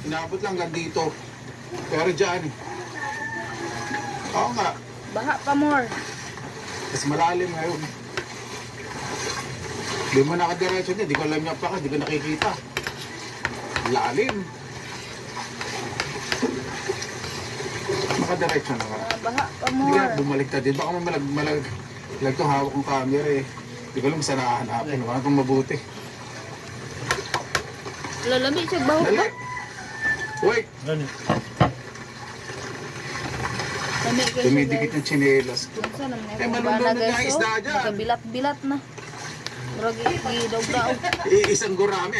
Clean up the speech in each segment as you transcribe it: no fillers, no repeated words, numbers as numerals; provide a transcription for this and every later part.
Inabot lang hanggang dito. Pero dyan eh. Oo nga. Baha pa more. Mas malalim ngayon. Di mo nakadiretso niya. Di ko alam niya pa ka. Di ko nakikita. Lalim. Nakadiretso na nga. Baha pa Hindi ka more. bumalik ka din. Baka malag to hawak ng camera eh. Di ko alam saan nakahanapin. Wala kong mabuti. Lalami siya baho Dali. ba? Wait. Lami ko siya Dumidikit guys. yung tsinelas ko. Saan naman Eh, yung malulunod bana na guys oh. isda dyan. Nakabilat-bilat na. Murag idaw-daw. Isang gurami.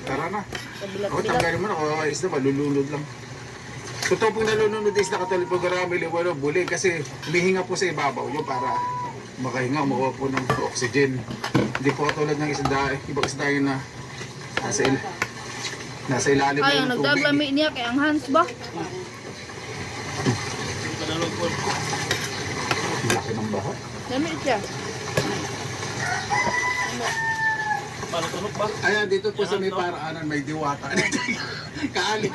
Tara na. Ako Kabilat-bilat. tanggalin mo na. Kawawa isda. Malulunod lang. Totoo pong nalulunod isda katulad po gurami. Liwalo, buli. Kasi humihinga po sa ibabaw yun para makahinga. Makuha po ng oxygen. Hindi po katulad ng isda. Ibang isda yun na nasa ilalim Ay, ang ng tubig. nagdaglami niya kay ang Hans ba? Laki ng baha. Lami siya. Ayan, dito po sa may paraanan may diwata. Kaalis.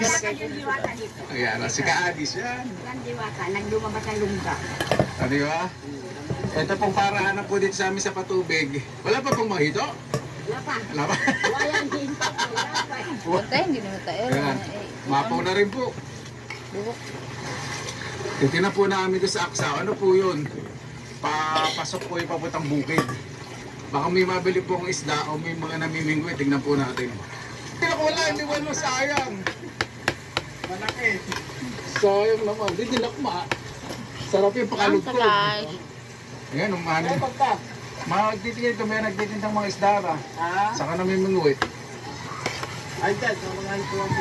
Ayan, si Kaalis yan. Yan diwata, nagdumabas ang lungga. Ano yun? Ito pong paraanan po dito sa amin sa patubig. Wala pa pong mahito? Wala pa. Wala pa. Walang hinto. Wala pa. Buta hindi naman tayo. Ayan. Mapaw na rin po. Buhok. Titignan po namin doon sa Aksa. Ano po yun? Papasok po yung papuntang bukid. Baka may mabili pong isda o may mga namimingwit. Tignan po natin. Pero wala, hindi wala. Sayang. Malaki. Sayang naman. Hindi dinakma. Sarap yung Ang pakalugtog. tagay. Ayan, umanin. Magtitigil kami, nagtitintang mga isda na. Saka namimingwit. Ay, dad, mga ito ang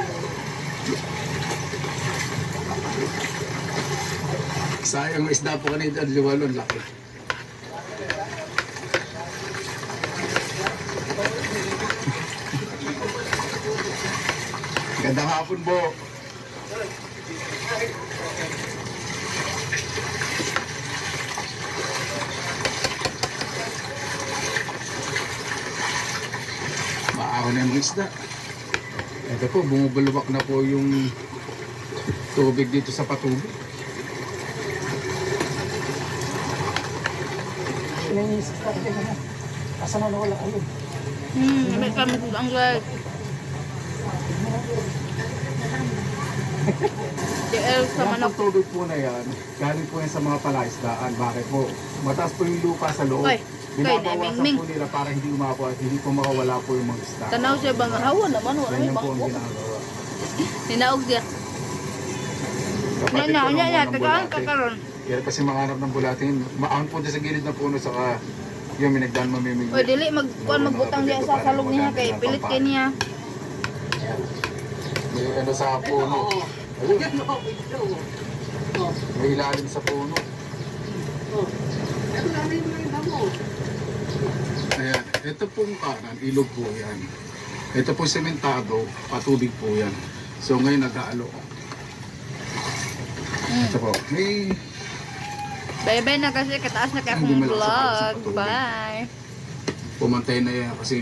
Sayang ang isda po kanina. Liwalon, laki. Gandang hapon po. Maahon na yung mga isda. Ito po, bumubulwak na po yung tubig dito sa patubig. Inisip ka rin na. Asa na wala ayun. May kami ang guys. DL sa Yung manok. tubig po na yan, galing po yan sa mga palaisdaan. Bakit po? Mataas po yung lupa sa loob. Oy, Binabawasan Ming. po nila para hindi umapo at hindi po makawala po yung mga isda. Tanaw siya bang hawa naman. Wala may Ganyan po ang bangko. ginagawa. Ninaog siya. Kapatid Nya, ko nya, ng nya. unang Tagaan bulate. ka karon. Kaya kasi makanap ng bulatin. Maahon po dyan sa gilid ng puno saka yung minagdan mamimigay. Oy, dili magkuan magbutang diya sa salog niya kay pilit kay niya. May ano sa puno. Ayun, may ilalim sa puno. Ayan, ito pong kanan, ilog po yan. Ito po sementado, patubig po yan. So ngayon nag-aalo. Ito po, may Bye-bye na kasi kataas na kay Hindi akong malakas ang vlog. pagsapatul. Bye. pumantay na yan kasi